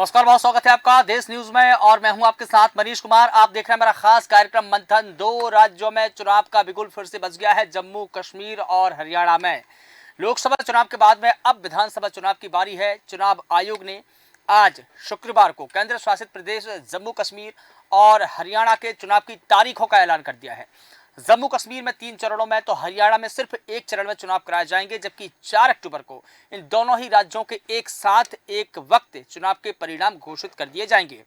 नमस्कार, बहुत स्वागत है आपका देश न्यूज में और मैं हूं आपके साथ मनीष कुमार। आप देख रहे हैं मेरा खास कार्यक्रम मंथन। दो राज्यों में चुनाव का बिगुल फिर से बज गया है, जम्मू कश्मीर और हरियाणा में। लोकसभा चुनाव के बाद में अब विधानसभा चुनाव की बारी है। चुनाव आयोग ने आज शुक्रवार को केंद्र शासित प्रदेश जम्मू कश्मीर और हरियाणा के चुनाव की तारीखों का ऐलान कर दिया है। जम्मू कश्मीर में 3 चरणों में तो हरियाणा में सिर्फ 1 चरण में चुनाव कराए जाएंगे, जबकि 4 अक्टूबर को इन दोनों ही राज्यों के एक साथ एक वक्त चुनाव के परिणाम घोषित कर दिए जाएंगे।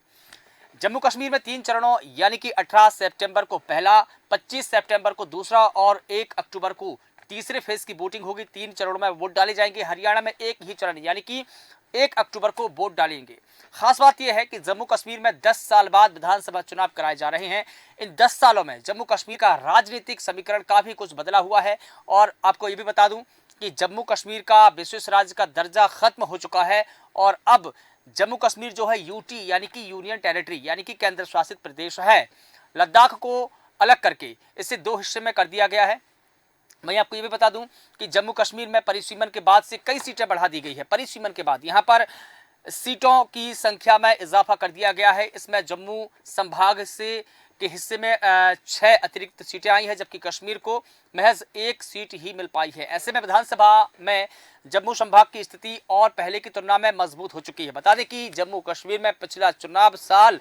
जम्मू कश्मीर में 3 चरणों यानी कि 18 सितंबर को पहला, 25 सितंबर को दूसरा और 1 अक्टूबर को तीसरे फेज की वोटिंग होगी। 3 चरणों में वोट डाले जाएंगे। हरियाणा में एक ही चरण यानी कि 1 अक्टूबर को वोट डालेंगे। खास बात यह है कि जम्मू कश्मीर में 10 साल बाद विधानसभा चुनाव कराए जा रहे हैं। इन 10 सालों में जम्मू कश्मीर का राजनीतिक समीकरण काफी कुछ बदला हुआ है। और आपको यह भी बता दूं कि जम्मू कश्मीर का विशेष राज्य का दर्जा खत्म हो चुका है और अब जम्मू कश्मीर जो है यूटी यानी कि यूनियन टेरिटरी यानी कि केंद्र शासित प्रदेश है। लद्दाख को अलग करके इसे 2 हिस्से में कर दिया गया है। मैं आपको ये भी बता दूं कि जम्मू कश्मीर में परिसीमन के बाद से कई सीटें बढ़ा दी गई है। परिसीमन के बाद यहां पर सीटों की संख्या में इजाफा कर दिया गया है। इसमें जम्मू संभाग से के हिस्से में 6 अतिरिक्त सीटें आई हैं, जबकि कश्मीर को महज 1 सीट ही मिल पाई है। ऐसे में विधानसभा में जम्मू संभाग की स्थिति और पहले की तुलना में मजबूत हो चुकी है। बता दें कि जम्मू कश्मीर में पिछला चुनाव साल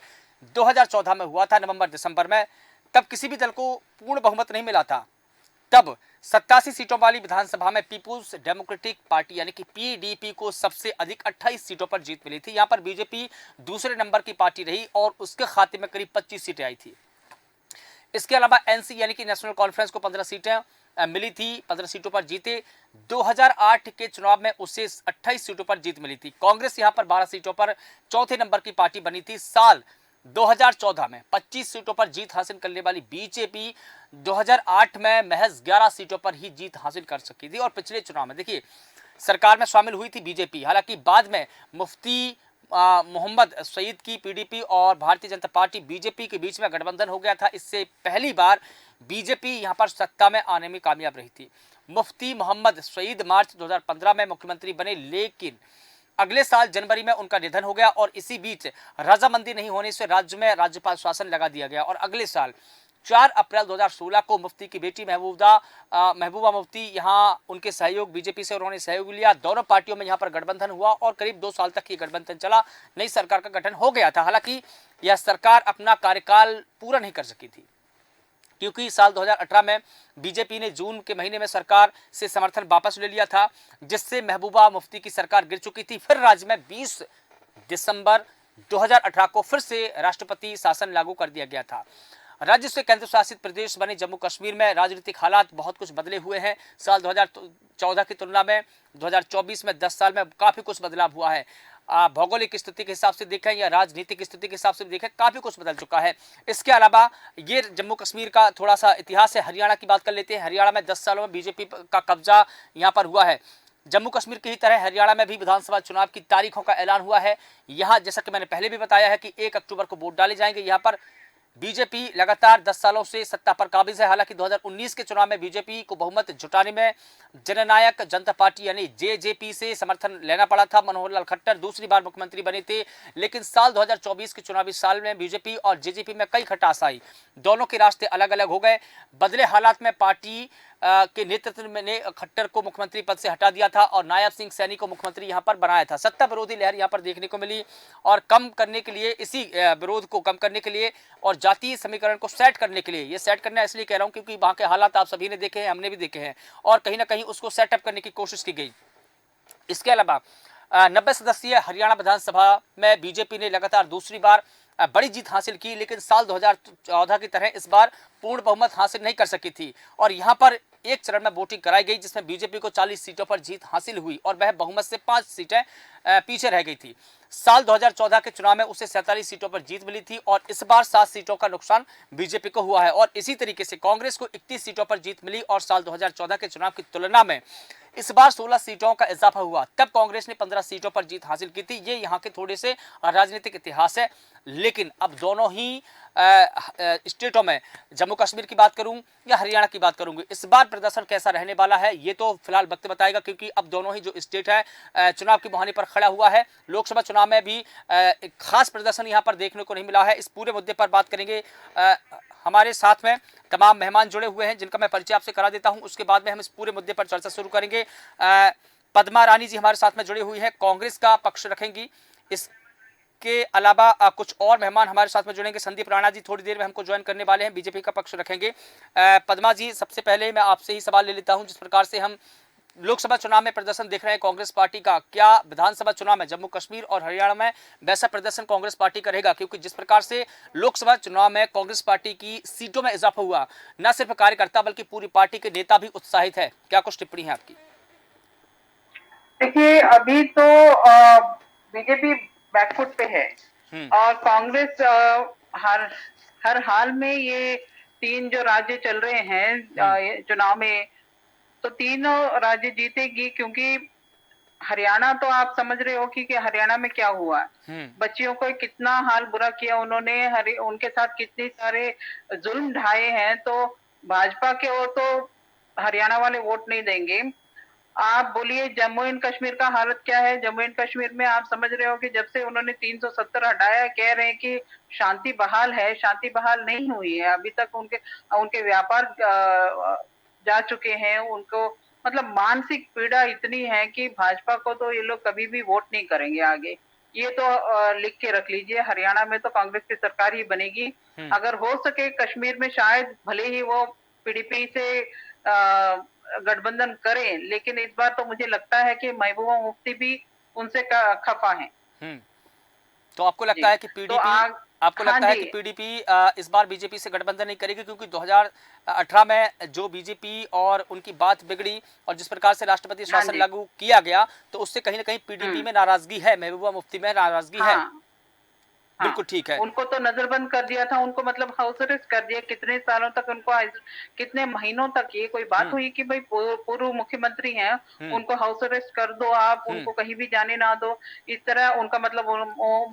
2014 में हुआ था, नवंबर दिसंबर में। तब किसी भी दल को पूर्ण बहुमत नहीं मिला था। तब 87 सीटों वाली विधानसभा में पीपुल्स डेमोक्रेटिक पार्टी यानी कि पीडीपी को सबसे अधिक 28 सीटों पर जीत मिली थी। यहां पर बीजेपी दूसरे नंबर की पार्टी रही और उसके खाते में करीब 25 सीटें आई थी। इसके अलावा एनसी यानी कि नेशनल कॉन्फ्रेंस को 15 सीटें मिली थी, 15 सीटों पर जीते। 2008 के चुनाव में उसे 28 सीटों पर जीत मिली थी। कांग्रेस यहां पर 12 सीटों पर चौथे नंबर की पार्टी बनी थी। साल 2014 में 25 सीटों पर जीत हासिल करने वाली बीजेपी 2008 में महज 11 सीटों पर ही जीत हासिल कर सकी थी। और पिछले चुनाव में देखिए सरकार में शामिल हुई थी बीजेपी। हालांकि बाद में मुफ्ती मोहम्मद सईद की पीडीपी और भारतीय जनता पार्टी बीजेपी के बीच में गठबंधन हो गया था। इससे पहली बार बीजेपी यहां पर सत्ता में आने में कामयाब रही थी। मुफ्ती मोहम्मद सईद मार्च 2015 में मुख्यमंत्री बने, लेकिन अगले साल जनवरी में उनका निधन हो गया और इसी बीच रजामंदी नहीं होने से राज्य में राज्यपाल शासन लगा दिया गया। और अगले साल 4 अप्रैल 2016 को मुफ्ती की बेटी महबूबा मुफ्ती यहां उनके सहयोग बीजेपी से उन्होंने सहयोग लिया। दोनों पार्टियों में यहां पर गठबंधन हुआ और करीब 2 साल तक ये गठबंधन चला। नई सरकार का गठन हो गया था। हालांकि यह सरकार अपना कार्यकाल पूरा नहीं कर सकी थी, क्योंकि साल 2018 में बीजेपी ने जून के महीने में सरकार से समर्थन वापस ले लिया था, जिससे महबूबा मुफ्ती की सरकार गिर चुकी थी। फिर राज्य में 20 दिसंबर 2018 को फिर से राष्ट्रपति शासन लागू कर दिया गया था। राज्य से केंद्र शासित प्रदेश बने जम्मू कश्मीर में राजनीतिक हालात बहुत कुछ बदले हुए हैं। साल 2014 की तुलना में 2024 में 10 साल में काफी कुछ बदलाव हुआ है। भौगोलिक स्थिति के हिसाब से देखें या राजनीतिक स्थिति के हिसाब से देखें, काफी कुछ बदल चुका है। इसके अलावा ये जम्मू कश्मीर का थोड़ा सा इतिहास है। हरियाणा की बात कर लेते हैं। हरियाणा में 10 सालों में बीजेपी का कब्जा यहाँ पर हुआ है। जम्मू कश्मीर की ही तरह हरियाणा में भी विधानसभा चुनाव की तारीखों का ऐलान हुआ है। यहाँ जैसा कि मैंने पहले भी बताया है कि 1 अक्टूबर को वोट डाले जाएंगे। यहाँ पर बीजेपी लगातार 10 सालों से सत्ता पर काबिज है। हालांकि 2019 के चुनाव में बीजेपी को बहुमत जुटाने में जननायक जनता पार्टी यानी जेजेपी से समर्थन लेना पड़ा था। मनोहर लाल खट्टर दूसरी बार मुख्यमंत्री बने थे, लेकिन साल 2024 के चुनावी साल में बीजेपी और जेजेपी में कई खटास आई। दोनों के रास्ते अलग अलग हो गए। बदले हालात में पार्टी के नेतृत्व में ने खट्टर को मुख्यमंत्री पद से हटा दिया था और नायब सिंह सैनी को मुख्यमंत्री यहां पर बनाया था। सत्ता विरोधी लहर यहां पर देखने को मिली और कम करने के लिए, इसी विरोध को कम करने के लिए और जातीय समीकरण को सेट करने के लिए, ये सेट करना इसलिए कह रहा हूं क्योंकि वहां के हालात आप सभी ने देखे हैं, हमने भी देखे हैं, और कहीं ना कहीं उसको सेटअप करने की कोशिश की गई। इसके अलावा 90 सदस्यीय हरियाणा विधानसभा में बीजेपी ने लगातार दूसरी बार बड़ी जीत हासिल की, लेकिन साल 2014 की तरह इस बार पूर्ण बहुमत हासिल नहीं कर सकी थी और यहां पर 1 चरण में वोटिंग कराई गई, जिसमें बीजेपी को 40 सीटों पर जीत हासिल हुई और वह बहुमत से 5 सीटें पीछे रह गई थी। साल 2014 के चुनाव में उसे 47 सीटों पर जीत मिली थी और इस बार 7 सीटों का नुकसान बीजेपी को हुआ है। और इसी तरीके से कांग्रेस को 31 सीटों पर जीत मिली और साल 2014 के चुनाव की तुलना में इस बार 16 सीटों का इजाफा हुआ। तब कांग्रेस ने 15 सीटों पर जीत हासिल की थी। ये यहाँ के थोड़े से राजनीतिक इतिहास है। लेकिन अब दोनों ही स्टेटों में, जम्मू कश्मीर की बात करूं या हरियाणा की बात करूंगी, इस बार प्रदर्शन कैसा रहने वाला है ये तो फिलहाल वक्त बताएगा, क्योंकि अब दोनों ही जो स्टेट है चुनाव की मुहाने पर खड़ा हुआ है। लोकसभा चुनाव चुनाव में भी एक खास प्रदर्शन यहाँ पर देखने को नहीं मिला है। इस पूरे मुद्दे पर बात करेंगे। हमारे साथ में तमाम मेहमान जुड़े हुए हैं जिनका मैं परिचय आपसे करा देता हूं, उसके बाद में हम इस पूरे मुद्दे पर चर्चा शुरू करेंगे। पद्मा रानी जी हमारे साथ में जुड़ी हुई है, कांग्रेस का पक्ष रखेंगी। इसके अलावा कुछ और मेहमान हमारे साथ में जुड़ेंगे। संदीप राणा जी थोड़ी देर में हमको ज्वाइन करने वाले हैं, बीजेपी का पक्ष रखेंगे। पद्मा जी, सबसे पहले मैं आपसे ही सवाल ले लेता हूं, जिस प्रकार से हम लोकसभा चुनाव में प्रदर्शन देख रहे हैं कांग्रेस पार्टी का, क्या विधानसभा चुनाव में जम्मू कश्मीर और हरियाणा में वैसा प्रदर्शन कांग्रेस पार्टी का रहेगा? क्योंकि जिस प्रकार से लोकसभा चुनाव में कांग्रेस पार्टी की सीटों में इजाफा हुआ, न सिर्फ कार्यकर्ता बल्कि पूरी पार्टी के नेता भी उत्साहित है। क्या कुछ टिप्पणी है आपकी? देखिए, अभी तो बीजेपी बैकफुट पे है और कांग्रेस हर हर हाल में ये 3 जो राज्य चल रहे हैं चुनाव में, तो तीनों राज्य जीतेगी। क्योंकि हरियाणा तो आप समझ रहे हो कि हरियाणा में क्या हुआ, बच्चियों को कितना हाल बुरा किया उन्होंने, उनके साथ कितने सारे जुल्म ढाए हैं। तो भाजपा के ओर तो हरियाणा वाले वोट नहीं देंगे। आप बोलिए जम्मू एंड कश्मीर का हालत क्या है? जम्मू एंड कश्मीर में आप समझ रहे हो कि जब से उन्होंने 370 हटाया, कह रहे हैं कि शांति बहाल है, शांति बहाल नहीं हुई है अभी तक। उनके उनके व्यापार जा चुके हैं। उनको मतलब मानसिक पीड़ा इतनी है कि भाजपा को तो ये लोग कभी भी वोट नहीं करेंगे आगे। ये तो लिख के रख लीजिए, हरियाणा में तो कांग्रेस की सरकार ही बनेगी। अगर हो सके कश्मीर में शायद भले ही वो पीडीपी से गठबंधन करें, लेकिन इस बार तो मुझे लगता है कि महबूबा मुफ्ती भी उनसे खफा है। तो आपको लगता है कि पीडीपी हाँ कि पीडीपी इस बार बीजेपी से गठबंधन नहीं करेगी? क्योंकि 2018 में जो बीजेपी और उनकी बात बिगड़ी और जिस प्रकार से राष्ट्रपति शासन लागू किया गया, तो उससे कहीं ना कहीं पीडीपी में नाराजगी है, महबूबा मुफ्ती में नाराजगी है। बिल्कुल ठीक है। उनको तो नजरबंद कर दिया था, उनको मतलब हाउस अरेस्ट कर दिया कितने सालों तक, उनको कितने महीनों तक। ये कोई बात हुई कि भाई पूर्व मुख्यमंत्री हैं, उनको हाउस अरेस्ट कर दो, आप उनको कहीं भी जाने ना दो, इस तरह उनका मतलब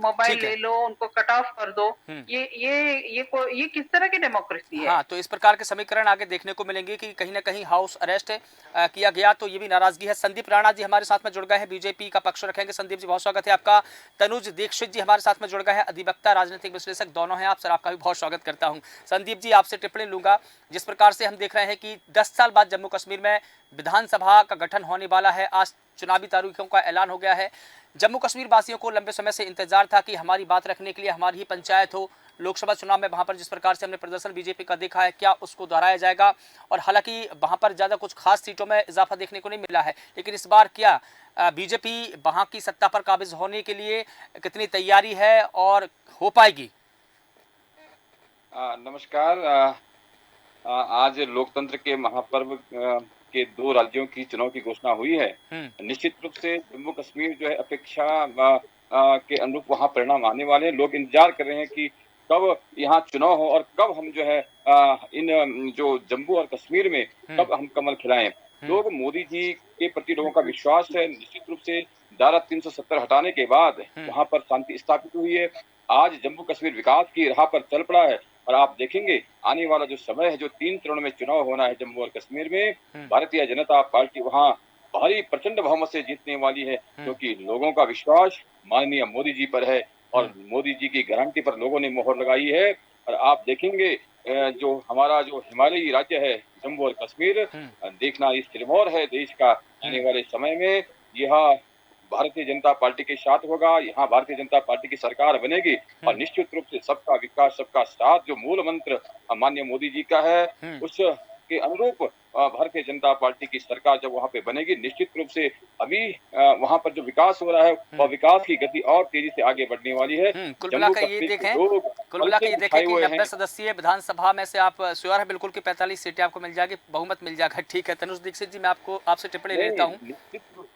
मोबाइल ले लो, उनको कट ऑफ कर दो। ये किस तरह की डेमोक्रेसी है? हाँ, तो इस प्रकार के समीकरण आगे देखने को मिलेंगे कि कहीं ना कहीं हाउस अरेस्ट किया गया, तो ये भी नाराजगी है। संदीप राणा जी हमारे साथ में जुड़ गए हैं, बीजेपी का पक्ष रखेंगे। संदीप जी, बहुत स्वागत है आपका। तनुज दीक्षित जी हमारे साथ में जुड़ गए हैं, अधिवक्ता, राजनीतिक विश्लेषक दोनों हैं आप। सर, आपका भी बहुत स्वागत करता हूं। संदीप जी, आपसे टिप्पणी लूंगा। जिस प्रकार से हम देख रहे हैं कि 10 साल बाद जम्मू कश्मीर में विधानसभा का गठन होने वाला है, आज चुनावी तारीखों का ऐलान हो गया है। जम्मू कश्मीर वासियों को लंबे समय से इंतजार था कि हमारी बात रखने के लिए हमारी ही पंचायत हो। लोकसभा चुनाव में वहां पर जिस प्रकार से हमने प्रदर्शन बीजेपी का देखा है, क्या उसको दोहराया जाएगा? और हालांकि वहां पर ज्यादा कुछ खास सीटों में इजाफा देखने को नहीं मिला है, लेकिन इस बार क्या बीजेपी वहां की सत्ता पर काबिज होने के लिए कितनी तैयारी है और हो पाएगी? नमस्कार। आज लोकतंत्र के महापर्व के 2 राज्यों की चुनाव की घोषणा हुई है। निश्चित रूप से जम्मू कश्मीर जो है अपेक्षा के अनुरूप वहां परिणाम आने वाले हैं। लोग इंतजार कर रहे हैं कि कब यहाँ चुनाव हो और कब हम जो है इन जो जम्मू और कश्मीर में कब हम कमल खिलाएं। लोग मोदी जी के प्रति लोगों का विश्वास है। निश्चित रूप से धारा 370 हटाने के बाद वहां पर शांति स्थापित हुई है। आज जम्मू कश्मीर विकास की राह पर चल पड़ा है और आप देखेंगे आने वाला जो समय है, जो 3 चरण में चुनाव होना है जम्मू और कश्मीर में, भारतीय जनता पार्टी वहां भारी प्रचंड बहुमत से जीतने वाली है, क्योंकि लोगों का विश्वास माननीय मोदी जी पर है और मोदी जी की गारंटी पर लोगों ने मोहर लगाई है। और आप देखेंगे जो हमारा जो हिमालयी राज्य है जम्मू और कश्मीर, देखना इस सिरमौर है देश का। आने वाले समय में यह भारतीय जनता पार्टी के साथ होगा, यहाँ भारतीय जनता पार्टी की सरकार बनेगी और निश्चित रूप से सबका विकास सबका साथ जो मूल मंत्र माननीय मोदी जी का है, उसके अनुरूप भारतीय जनता पार्टी की सरकार जब वहाँ पे बनेगी, निश्चित रूप से अभी वहाँ पर जो विकास हो रहा है वह विकास की गति और तेजी से आगे बढ़ने वाली है। कुल मिलाकर ये देखें कि 90 सदस्यीय विधानसभा में से आप श्योर है बिल्कुल कि 45 सीटें आपको मिल जाएगी, बहुमत मिल जाएगा। ठीक है तनुज दीक्षित जी, मैं आपसे टिप्पणी लेता हूँ।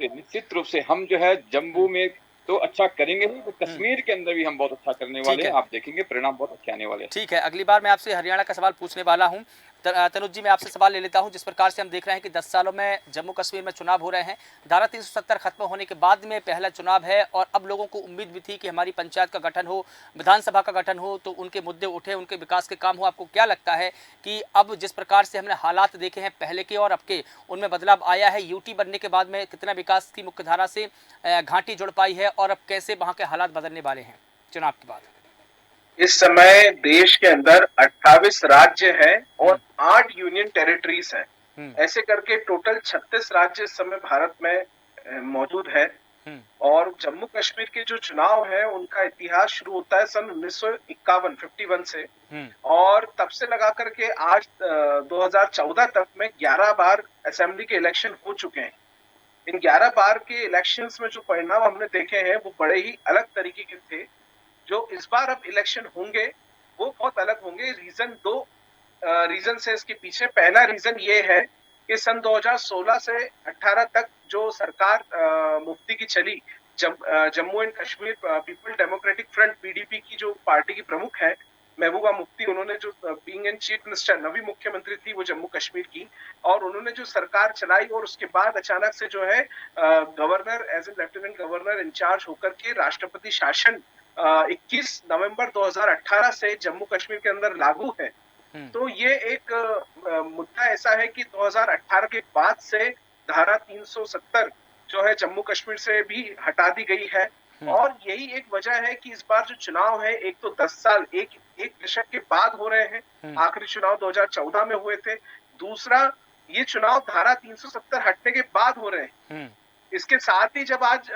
निश्चित रूप से हम जो है जम्मू में तो अच्छा करेंगे ही, तो कश्मीर के अंदर भी हम बहुत अच्छा करने वाले हैं। आप देखेंगे परिणाम बहुत अच्छे आने वाले हैं। ठीक है, अगली बार मैं आपसे हरियाणा का सवाल पूछने वाला हूं। तनुज जी, मैं आपसे सवाल ले लेता हूं। जिस प्रकार से हम देख रहे हैं कि 10 सालों में जम्मू कश्मीर में चुनाव हो रहे हैं, धारा 370 खत्म होने के बाद में पहला चुनाव है और अब लोगों को उम्मीद भी थी कि हमारी पंचायत का गठन हो, विधानसभा का गठन हो, तो उनके मुद्दे उठे, उनके विकास के काम हो। आपको क्या लगता है कि अब जिस प्रकार से हमने हालात देखे हैं पहले के और अब के, उनमें बदलाव आया है? यूटी बनने के बाद में कितना विकास की मुख्यधारा से घाटी जुड़ पाई है और अब कैसे वहाँ के हालात बदलने वाले हैं चुनाव के बाद? इस समय देश के अंदर 28 राज्य हैं और 8 यूनियन टेरिटरीज हैं। ऐसे करके टोटल 36 राज्य इस समय भारत में मौजूद है। और जम्मू कश्मीर के जो चुनाव है उनका इतिहास शुरू होता है सन 1951 से, और तब से लगा करके आज 2014 तक में 11 बार असेंबली के इलेक्शन हो चुके हैं। इन 11 बार के इलेक्शंस में जो परिणाम हमने देखे हैं वो बड़े ही अलग तरीके के थे। जो इस बार अब इलेक्शन होंगे वो बहुत अलग होंगे। दो रीजन से इसके पीछे। पहला रीजन ये है कि सन 2016 से 18 तक जो सरकार मुफ्ती की चली, Jammu and Kashmir people democratic front PDP की जो पार्टी की प्रमुख है महबूबा मुफ्ती, उन्होंने जो बीइंग एंड चीफ मिनिस्टर, नवी मुख्यमंत्री थी वो जम्मू कश्मीर की, और उन्होंने जो सरकार चलाई और उसके बाद अचानक से जो है governor as a lieutenant governor in charge होकर के राष्ट्रपति शासन 21 नवंबर 2018 से जम्मू कश्मीर के अंदर लागू है। तो ये एक मुद्दा ऐसा है कि 2018 के बाद से धारा 370 जो है जम्मू कश्मीर से भी हटा दी गई है। और यही एक वजह है कि इस बार जो चुनाव है, एक तो 10 साल एक दशक के बाद हो रहे हैं। आखिरी चुनाव 2014 में हुए थे। दूसरा, ये चुनाव धारा 370 हटने के बाद हो रहे हैं। इसके साथ ही जब आज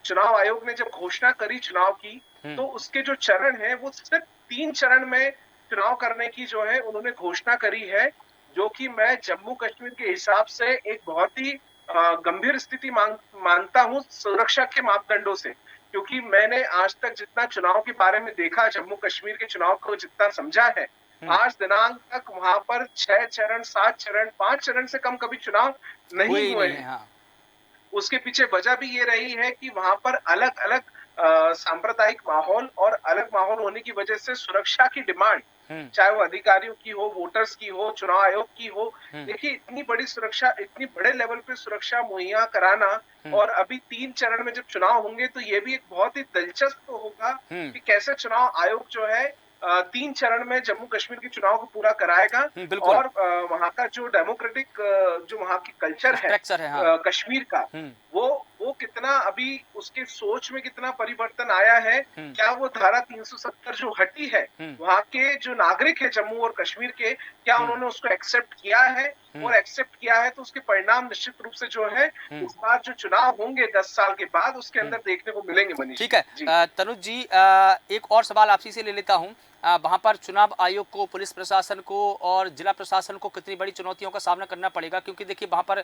चुनाव आयोग ने जब घोषणा करी चुनाव की, तो उसके जो चरण है वो सिर्फ 3 चरण में चुनाव करने की जो है उन्होंने घोषणा करी है, जो कि मैं जम्मू कश्मीर के हिसाब से एक बहुत ही गंभीर स्थिति मानता हूं सुरक्षा के मापदंडों से। क्योंकि मैंने आज तक जितना चुनाव के बारे में देखा, जम्मू कश्मीर के चुनाव को जितना समझा है, आज दिनांक तक वहां पर 6 चरण, 7 चरण, 5 चरण से कम कभी चुनाव नहीं हुए हैं। हाँ। उसके पीछे वजह भी ये रही है कि वहां पर अलग अलग सांप्रदायिक माहौल और अलग माहौल होने की वजह से सुरक्षा की डिमांड, चाहे वो अधिकारियों की हो, वोटर्स की हो, चुनाव आयोग की हो। देखिए, इतनी बड़ी सुरक्षा, इतनी बड़े लेवल पे सुरक्षा मुहैया कराना, और अभी 3 चरण में जब चुनाव होंगे तो ये भी एक बहुत ही दिलचस्प होगा कि कैसे चुनाव आयोग जो है 3 चरण में जम्मू कश्मीर के चुनाव को पूरा कराएगा। और वहाँ का जो डेमोक्रेटिक जो वहाँ की कल्चर है, हाँ। कश्मीर का, वो कितना अभी उसके सोच में कितना परिवर्तन आया है। क्या वो धारा 370 जो हटी है, वहाँ के जो नागरिक है जम्मू और कश्मीर के, क्या उन्होंने उसको एक्सेप्ट किया है? और एक्सेप्ट किया है तो उसके परिणाम निश्चित रूप से जो है इस बार जो चुनाव होंगे 10 साल के बाद उसके अंदर देखने को मिलेंगे। मनीष, ठीक है। तनुज जी, एक और सवाल आपसी से ले लेता हूँ। वहाँ पर चुनाव आयोग को, पुलिस प्रशासन को और जिला प्रशासन को कितनी बड़ी चुनौतियों का सामना करना पड़ेगा? क्योंकि देखिए, वहाँ पर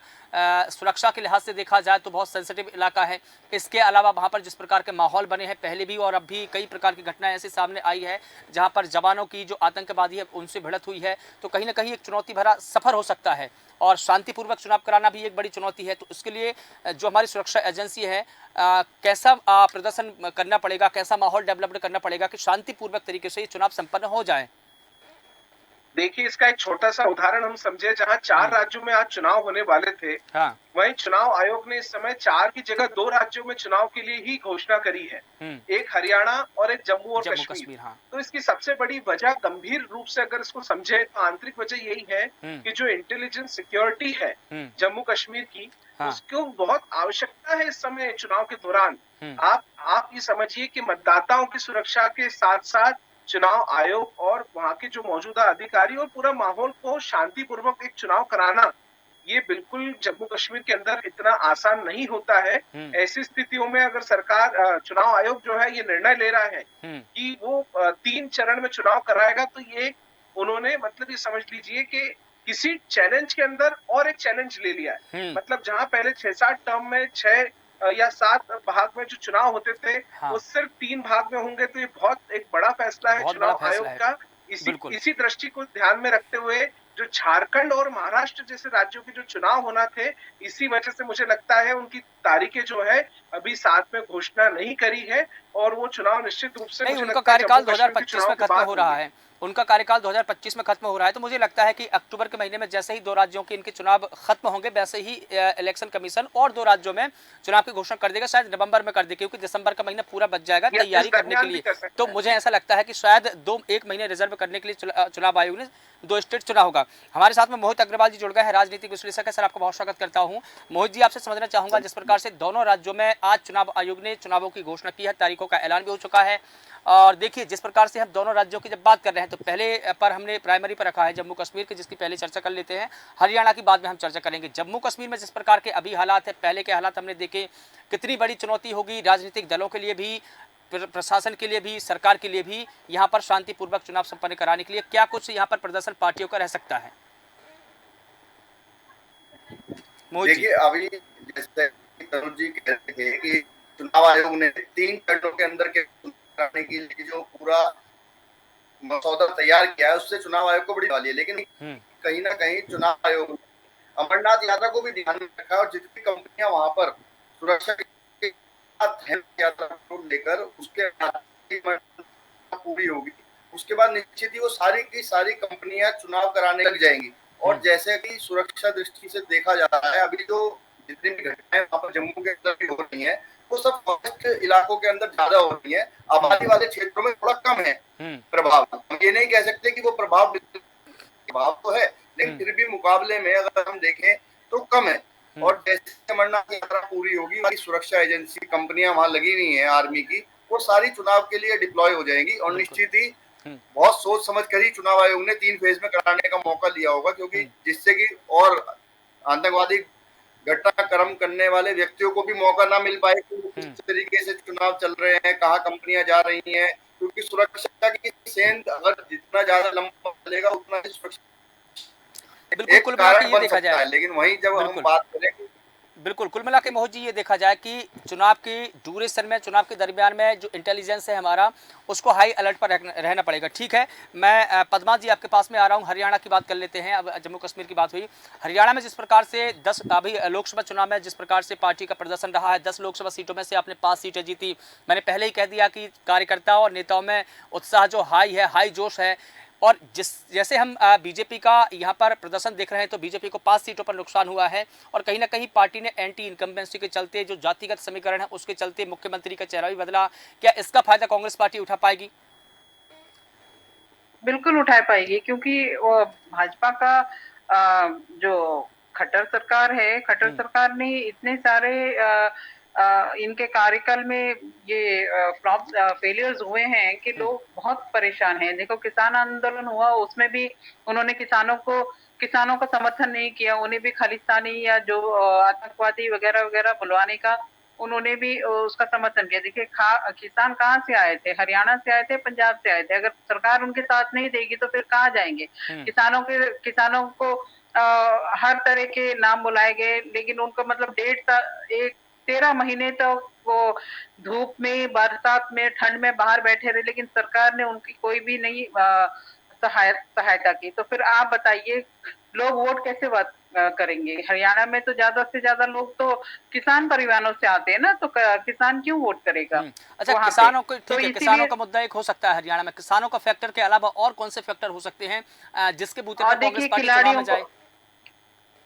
सुरक्षा के लिहाज से देखा जाए तो बहुत सेंसिटिव इलाका है। इसके अलावा वहाँ पर जिस प्रकार के माहौल बने हैं पहले भी और अब भी, कई प्रकार की घटनाएं ऐसी सामने आई है जहाँ पर जवानों की जो आतंकवादी है उनसे भिड़त हुई है। तो कहीं ना कहीं एक चुनौती भरा सफर हो सकता है और शांतिपूर्वक चुनाव कराना भी एक बड़ी चुनौती है। तो इसके लिए जो हमारी सुरक्षा एजेंसी है, कैसा प्रदर्शन करना पड़ेगा, कैसा माहौल डेवलप करना पड़ेगा कि शांतिपूर्वक तरीके से ये चुनाव संपन्न हो जाए? देखिए, इसका एक छोटा सा उदाहरण हम समझे। जहां 4 राज्यों में आज चुनाव होने वाले थे, हाँ। वहीं चुनाव आयोग ने इस समय 4 की जगह 2 राज्यों में चुनाव के लिए ही घोषणा करी है, एक हरियाणा और एक जम्मू और कश्मीर। हाँ। तो इसकी सबसे बड़ी वजह, गंभीर रूप से अगर इसको समझे तो आंतरिक वजह यही है कि जो इंटेलिजेंस सिक्योरिटी है जम्मू कश्मीर की, हाँ। उसको बहुत आवश्यकता है इस समय चुनाव के दौरान। आप ये समझिए कि मतदाताओं की सुरक्षा के साथ साथ चुनाव आयोग और वहाँ के जो मौजूदा अधिकारी और पूरा माहौल को शांतिपूर्वक एक चुनाव कराना, ये बिल्कुल जम्मू कश्मीर के अंदर इतना आसान नहीं होता है। ऐसी स्थितियों में अगर सरकार, चुनाव आयोग जो है ये निर्णय ले रहा है कि वो 3 चरण में चुनाव कराएगा, तो ये उन्होंने, मतलब ये समझ लीजिए कि किसी चैलेंज के अंदर और एक चैलेंज ले लिया है। मतलब जहाँ पहले 6-7 टर्म में 6 या 7 भाग में जो चुनाव होते थे, हाँ। वो सिर्फ 3 भाग में होंगे, तो ये बहुत एक बड़ा फैसला है चुनाव आयोग का। इसी दृष्टि को ध्यान में रखते हुए जो झारखंड और महाराष्ट्र जैसे राज्यों के जो चुनाव होना थे, इसी वजह से मुझे लगता है उनकी तारीखें जो है अभी साथ में घोषणा नहीं करी है। और वो चुनाव निश्चित रूप से नहीं, मुझे उनका लगता है कार्यकाल जम्मू कश्मीर के 2025 चुनाव में के खत्म बाद हो रहा होंगे। है। उनका कार्यकाल 2025 में खत्म हो रहा है, तो मुझे लगता है कि अक्टूबर के महीने में जैसे ही 2 राज्यों के इनके चुनाव खत्म होंगे, वैसे ही इलेक्शन कमीशन और 2 राज्यों में चुनाव की घोषणा कर देगा, शायद नवंबर में कर दे, क्योंकि दिसंबर का महीना पूरा बच जाएगा या तैयारी इस करने के दरमियान भी लिए। कर सकते तो हैं। मुझे ऐसा लगता है कि शायद 1 महीने रिजर्व करने के लिए चुनाव आयोग ने 2 स्टेट चुना होगा। हमारे साथ में मोहित अग्रवाल जी जुड़ गए हैं, राजनीतिक विश्लेषक है। सर, आपका बहुत स्वागत करता हूँ। मोहित जी, आपसे समझना चाहूंगा, जिस प्रकार से दोनों राज्यों में आज चुनाव आयोग ने चुनावों की घोषणा की है, तारीखों का ऐलान भी हो चुका है, और देखिए जिस प्रकार से हम दोनों राज्यों की जब बात कर रहे हैं, तो पहले पर हमने प्राइमरी पर रखा है जम्मू कश्मीर की, जिसकी पहले चर्चा कर लेते हैं। हरियाणा की बाद में हम चर्चा करेंगे। जम्मू कश्मीर में जिस प्रकार के अभी हालात है, पहले के हालात हमने देखे, कितनी बड़ी चुनौती होगी राजनीतिक दलों के लिए भी, प्रशासन के लिए भी, सरकार के लिए भी, यहाँ पर शांतिपूर्वक चुनाव संपन्न कराने के लिए क्या कुछ यहाँ पर प्रदर्शन पार्टियों का रह सकता है? मोहित जी। देखिए, अभी जैसे तरुण जी कह रहे थे कि चुनाव आयोग ने 3 चरणों के अंदर के कराने के लिए जो पूरा मसौदा तैयार किया है, उससे चुनाव आयोग को बड़ी वाली है। लेकिन कहीं ना कहीं चुनाव आयोग अमरनाथ यात्रा को भी ध्यान में रखा, और जितनी कंपनियां वहां पर सुरक्षा के साथ हैं यात्रा को लेकर, उसके बाद पूरी होगी, उसके बाद निश्चित ही वो सारी की सारी कंपनियां चुनाव कराने लग जाएंगी। और जैसे कि सुरक्षा दृष्टि से देखा जा रहा है, अभी जो जितनी भी घटनाएं वहां पर जम्मू के अंदर भी हो रही हैं, वो सब फॉरेस्ट इलाकों के अंदर ज्यादा हो रही है, आबादी वाले क्षेत्रों में थोड़ा कम है प्रभाव। हम ये नहीं कह सकते कि वो प्रभाव तो है, लेकिन फिर भी मुकाबले में अगर हम देखें तो कम है। और जैसे अमरनाथ यात्रा पूरी होगी, हमारी सुरक्षा एजेंसी कंपनियां वहां लगी हुई हैं आर्मी की, वो सारी चुनाव के लिए डिप्लॉय हो जाएंगी। और निश्चित ही बहुत सोच समझ कर ही चुनाव आयोग ने 3 फेज में कराने का मौका लिया होगा, क्योंकि जिससे कि और आतंकवादी घटनाक्रम करने वाले व्यक्तियों को भी मौका ना मिल पाए कि किस तरीके से चुनाव चल रहे हैं, कहाँ कंपनियां जा रही हैं, क्योंकि सुरक्षा की सेंध अगर जितना ज्यादा लंबा चलेगा उतना ही सुरक्षा बिल्कुल, कुल मिला के ये देखा जाए, लेकिन वहीं जब हम बात करें, बिल्कुल कुल मिला के मोहित जी ये देखा जाए कि चुनाव की ड्यूरेशन में, चुनाव के दरमियान में जो इंटेलिजेंस है हमारा, उसको हाई अलर्ट पर रहना पड़ेगा। ठीक है, मैं पद्मा जी आपके पास में आ रहा हूँ। हरियाणा की बात कर लेते हैं। अब जम्मू कश्मीर की बात हुई, हरियाणा में जिस प्रकार से 10 अभी लोकसभा चुनाव में जिस प्रकार से पार्टी का प्रदर्शन रहा है, 10 लोकसभा सीटों में से आपने 5 सीटें जीती। मैंने पहले ही कह दिया कि कार्यकर्ताओं और नेताओं में उत्साह जो हाई है, हाई जोश है। और जैसे हम बीजेपी का यहाँ पर प्रदर्शन देख रहे हैं, तो बीजेपी को 5 सीटों पर नुकसान हुआ है, और कहीं ना कहीं पार्टी ने एंटी इनकम्बेंसी के चलते, जो जातिगत समीकरण है उसके चलते मुख्यमंत्री का चेहरा भी बदला। क्या इसका फायदा कांग्रेस पार्टी उठा पाएगी? बिल्कुल उठा पाएगी, क्योंकि भाजपा का जो खट्टर सरकार है, खट्टर सरकार ने इतने सारे इनके कार्यकाल में ये फ्लॉप फेलियर्स हुए हैं कि लोग बहुत परेशान हैं। देखो, किसान आंदोलन हुआ, उसमें भी उन्होंने किसानों का समर्थन नहीं किया, उन्हें भी खालिस्तानी या जो आतंकवादी वगैरह वगैरह बुलवाने का उन्होंने भी उसका समर्थन किया। देखिए, किसान कहाँ से आए थे? हरियाणा से आए थे, पंजाब से आए थे। अगर सरकार उनके साथ नहीं देगी तो फिर कहाँ जाएंगे? किसानों को हर तरह के नाम बुलाए गए, लेकिन उनको मतलब 13 महीने तक वो धूप में, बरसात में, ठंड में बाहर बैठे रहे, लेकिन सरकार ने उनकी कोई भी नहीं सहायता की। तो फिर आप बताइए, लोग वोट कैसे करेंगे? हरियाणा में तो ज्यादा से ज्यादा लोग तो किसान परिवारों से आते हैं ना, तो किसान क्यों वोट करेगा? अच्छा, किसानों को ठीक है, किसानों का मुद्दा एक हो सकता है हरियाणा में। किसानों का फैक्टर के अलावा और कौन से फैक्टर हो सकते हैं जिसके बूते पर कांग्रेस पार्टी चुनाव में जाए?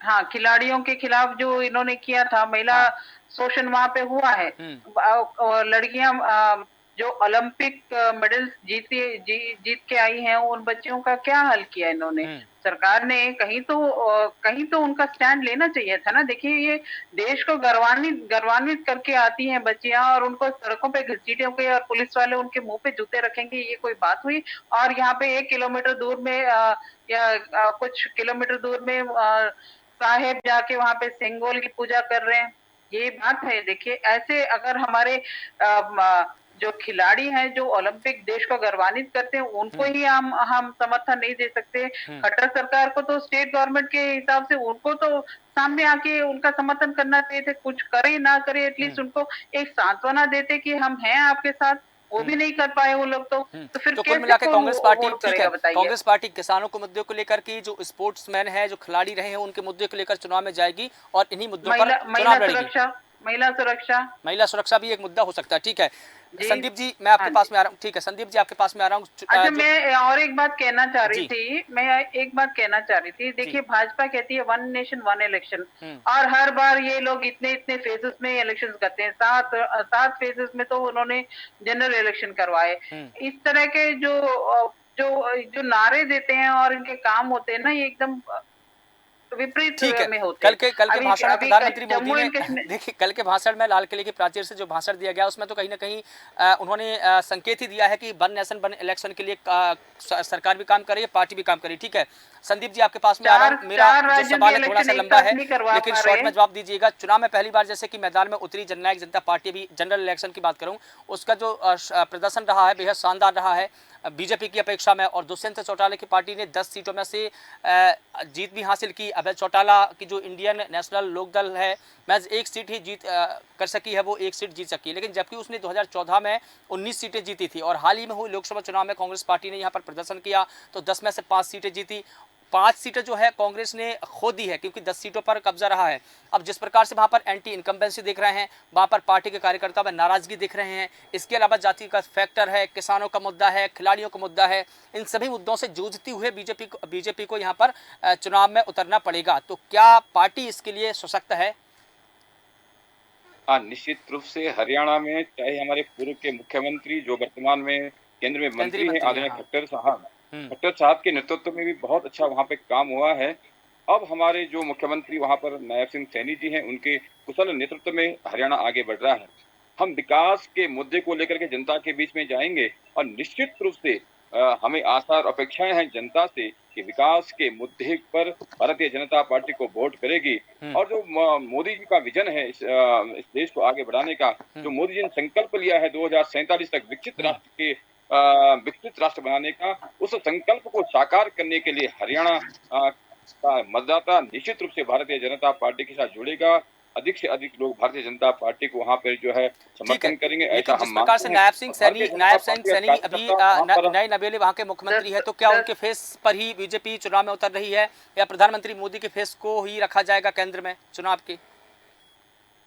हाँ, खिलाड़ियों के खिलाफ जो इन्होंने किया था, महिला शोषण वहां पे हुआ है। लड़कियां जो ओलंपिक मेडल्स जीत के आई हैं, उन बच्चियों का क्या हाल किया इन्होंने? सरकार ने कहीं तो उनका स्टैंड लेना चाहिए था ना। देखिए, ये देश को गौरवान्वित करके आती हैं बच्चियां, और उनको सड़कों पे घसीटेंगे और पुलिस वाले उनके मुंह पे जूते रखेंगे, ये कोई बात हुई? और यहाँ पे 1 किलोमीटर दूर में या कुछ किलोमीटर दूर में साहेब जाके वहां पे सिंगोल की पूजा कर रहे हैं, ये बात है? देखिए, ऐसे अगर हमारे जो खिलाड़ी हैं, जो ओलंपिक देश को गौरवान्वित करते हैं, उनको ही हम समर्थन नहीं दे सकते। खट्टर सरकार को तो स्टेट गवर्नमेंट के हिसाब से उनको तो सामने आके उनका समर्थन करना चाहिए थे। कुछ करे ना करे, एटलीस्ट उनको एक सांत्वना देते कि हम हैं आपके साथ, वो भी नहीं कर पाए वो लोग। तो फिर तो कुल मिला के कांग्रेस पार्टी ठीक है, बताइए? कांग्रेस पार्टी किसानों के मुद्दे को लेकर की, जो स्पोर्ट्समैन है, जो खिलाड़ी रहे हैं, उनके मुद्दे को लेकर चुनाव में जाएगी, और इन्हीं मुद्दों पर चुनाव लड़ेगी। महिला सुरक्षा भी एक मुद्दा हो सकता है। ठीक है, जी। संदीप जी मैं आपके हाँ पास जी। में आ रहा हूँ, ठीक है संदीप जी आपके पास में आ रहा हूँ। अच्छा, मैं और एक बात कहना चाह रही जी। थी, मैं एक बात कहना चाह रही थी। देखिए, भाजपा कहती है वन नेशन वन इलेक्शन, और हर बार ये लोग इतने इतने फेजेस में इलेक्शंस करते हैं। 7 फेजेस में तो उन्होंने जनरल इलेक्शन करवाए। इस तरह के जो नारे देते हैं और इनके काम होते हैं ना, ये एकदम विपरीत ठीक है, में होते कल हैं। के भाषण में अभी प्रधानमंत्री मोदी जम्मू ने एंड कश्मीर, देखिए कल के भाषण में लाल किले की प्राचीर से जो भाषण दिया गया उसमें तो कहीं ना कहीं उन्होंने संकेत ही दिया है कि वन नेशन वन इलेक्शन के लिए सरकार भी काम कर रही है, पार्टी भी काम कर रही है। ठीक है संदीप जी आपके पास में आ रहा हूँ। मेरा चार जो राज्यों सवाल के है थोड़ा सा इलेक्शन एक लंबा साथ है नहीं करवा लेकिन पा शॉर्ट रहे में जवाब दीजिएगा। चुनाव में पहली बार जैसे कि मैदान में उतरी जननायक जनता पार्टी भी जनरल इलेक्शन की बात करूँ उसका जो प्रदर्शन रहा है बेहद शानदार रहा है बीजेपी की अपेक्षा में, और दुष्यंत चौटाला की पार्टी ने 10 सीटों में से जीत भी हासिल की। अभय चौटाला की जो इंडियन नेशनल लोकदल है महज एक सीट ही कर सकी है, वो एक सीट जीत सकी है, लेकिन जबकि उसने 2014 में 19 सीटें जीती थी और हाल ही में हुई लोकसभा चुनाव में कांग्रेस पार्टी ने यहाँ पर प्रदर्शन किया तो 10 में से 5 सीटें जीती। 5 सीटें जो है कांग्रेस ने खो दी है क्योंकि 10 सीटों पर कब्जा रहा है। अब जिस प्रकार से वहाँ पर एंटी इनकम्बेंसी देख रहे हैं, वहाँ पर पार्टी के कार्यकर्ता में नाराजगी दिख रहे हैं, इसके अलावा जाति का फैक्टर है, किसानों का मुद्दा है, खिलाड़ियों का मुद्दा है, इन सभी मुद्दों से जूझती हुए बीजेपी को यहाँ पर चुनाव में उतरना पड़ेगा। तो क्या पार्टी इसके लिए सशक्त है? हाँ, निश्चित रूप से हरियाणा में चाहे हमारे पूर्व के मुख्यमंत्री जो वर्तमान में केंद्र में केंद्रीय मंत्री हैं मंत्री हैं, आदरणीय हाँ। खट्टर साहब के नेतृत्व में भी बहुत अच्छा वहाँ पे काम हुआ है। अब हमारे जो मुख्यमंत्री वहाँ पर नायब सिंह सैनी जी हैं, उनके कुशल नेतृत्व में हरियाणा आगे बढ़ रहा है। हम विकास के मुद्दे को लेकर के जनता के बीच में जाएंगे और निश्चित रूप से हमें आशा और अपेक्षाएं हैं जनता से कि विकास के मुद्दे पर भारतीय जनता पार्टी को वोट करेगी। और जो मोदी जी का विजन है इस देश को आगे बढ़ाने का, जो मोदी जी ने संकल्प लिया है 2047 तक विकसित राष्ट्र बनाने का, उस संकल्प को साकार करने के लिए हरियाणा का मतदाता निश्चित रूप से भारतीय जनता पार्टी के साथ जुड़ेगा। अधिक से अधिक लोग भारतीय जनता पार्टी को वहाँ पर जो है समर्थन करेंगे, ऐसा हम प्रकार से नायब सिंह सैनी अभी कार्यकर्ता नए नवेले वहाँ के मुख्यमंत्री है, तो क्या उनके फेस पर ही बीजेपी चुनाव में उतर रही है या प्रधानमंत्री मोदी के फेस को ही रखा जाएगा केंद्र में चुनाव के?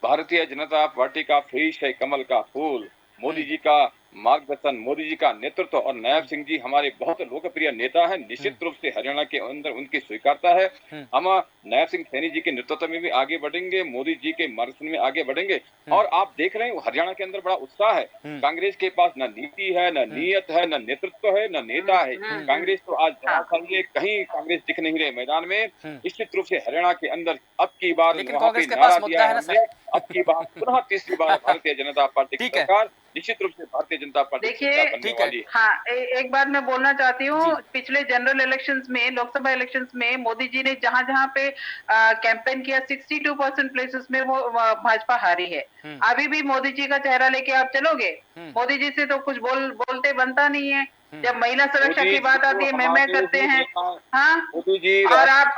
भारतीय जनता पार्टी का फेस है कमल का फूल। मोदी जी का मार्गदर्शन, मोदी जी का नेतृत्व और नायब सिंह जी हमारे बहुत लोकप्रिय नेता हैं। निश्चित रूप से हरियाणा के अंदर उनकी स्वीकारता है। हम नायब सिंह सैनी जी के नेतृत्व में भी आगे बढ़ेंगे, मोदी जी के मार्गदर्शन में आगे बढ़ेंगे। और आप देख रहे हैं हरियाणा के अंदर बड़ा उत्साह है। कांग्रेस के पास न नीति है, न नीयत है, न नेतृत्व है, न नेता है। कांग्रेस तो आज कहीं कांग्रेस दिख नहीं रहे मैदान में। निश्चित रूप से हरियाणा के अंदर अब की बार वहाँ पे नारा दिया है, अब की बार पुनः तीसरी बार भारतीय जनता पार्टी की सरकार निश्चित रूप से भारतीय जनता पार्टी बनने वाली है। हाँ, एक बात मैं बोलना चाहती हूँ। पिछले जनरल इलेक्शंस में, लोकसभा इलेक्शंस में मोदी जी ने जहां जहां पे कैंपेन किया 62% प्लेसेस में वो भाजपा हारी है। अभी भी मोदी जी का चेहरा लेके आप चलोगे? मोदी जी से तो कुछ बोलते बनता नहीं है। जब महिला सुरक्षा की बात आती है मैं करते हैं। हाँ, और आप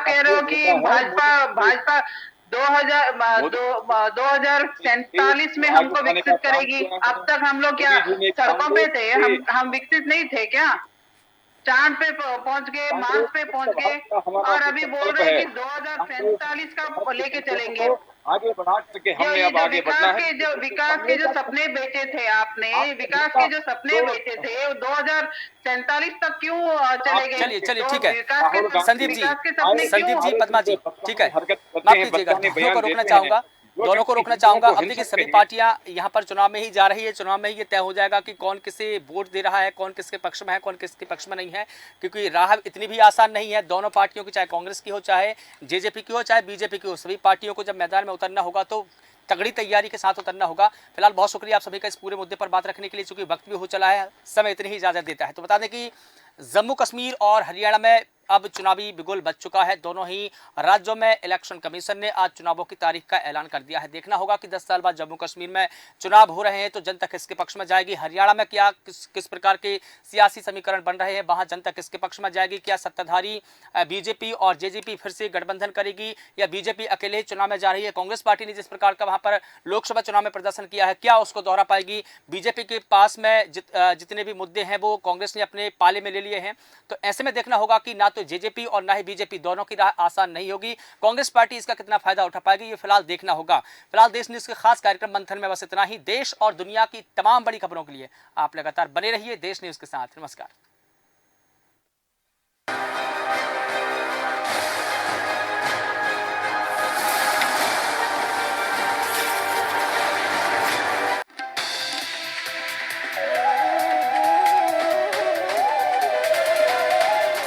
कह रहे हो कि भाजपा 2047 में हमको विकसित करेगी। अब तक हम लोग क्या सड़कों पे थे? हम विकसित नहीं थे क्या? चांद पे पहुंच गए, मार्स पे पहुंच गए, और अभी बोल रहे हैं कि 2047 का लेके चलेंगे। आगे बढ़ा करके हमने अब आगे बढ़ना है। विकास के जो सपने बेचे थे आपने, विकास के जो सपने बेचे थे 2047 तक क्यों चले गए? चलिए ठीक है संदीप जी पद्मा जी, ठीक है माफ कीजिएगा, दोनों को रोकना चाहूंगा। अब देखिए सभी पार्टियां यहाँ पर चुनाव में ही जा रही है, चुनाव में ही ये तय हो जाएगा कि कौन किसे वोट दे रहा है, कौन किसके पक्ष में है, कौन किसके पक्ष में नहीं है, क्योंकि राह इतनी भी आसान नहीं है। दोनों पार्टियों की, चाहे कांग्रेस की हो, चाहे जेजेपी की हो, चाहे बीजेपी की हो, सभी पार्टियों को जब मैदान में उतरना होगा तो तगड़ी तैयारी के साथ उतरना होगा। फिलहाल बहुत शुक्रिया आप सभी का इस पूरे मुद्दे पर बात रखने के लिए, चूंकि वक्त भी हो चला है, समय इतनी ही इजाजत देता है। तो बता दें कि जम्मू कश्मीर और हरियाणा में अब चुनावी बिगुल बज चुका है। दोनों ही राज्यों में इलेक्शन कमीशन ने आज चुनावों की तारीख का ऐलान कर दिया है। देखना होगा कि 10 साल बाद जम्मू कश्मीर में चुनाव हो रहे हैं तो जनता किसके पक्ष में जाएगी, हरियाणा में क्या किस प्रकार के सियासी समीकरण बन रहे हैं, वहां जनता किसके पक्ष में जाएगी, क्या सत्ताधारी बीजेपी और जेजेपी फिर से गठबंधन करेगी या बीजेपी अकेले ही चुनाव में जा रही है। कांग्रेस पार्टी ने जिस प्रकार का वहां पर लोकसभा चुनाव में प्रदर्शन किया है, क्या उसको दोहरा पाएगी? बीजेपी के पास में जितने भी मुद्दे हैं वो कांग्रेस ने अपने पाले में ले लिए हैं। तो ऐसे में देखना होगा कि ना तो जेजेपी और ना ही बीजेपी दोनों की राह आसान नहीं होगी। कांग्रेस पार्टी इसका कितना फायदा उठा पाएगी ये फिलहाल देखना होगा। फिलहाल देश न्यूज के खास कार्यक्रम मंथन में बस इतना ही। देश और दुनिया की तमाम बड़ी खबरों के लिए आप लगातार बने रहिए देश न्यूज के साथ। नमस्कार।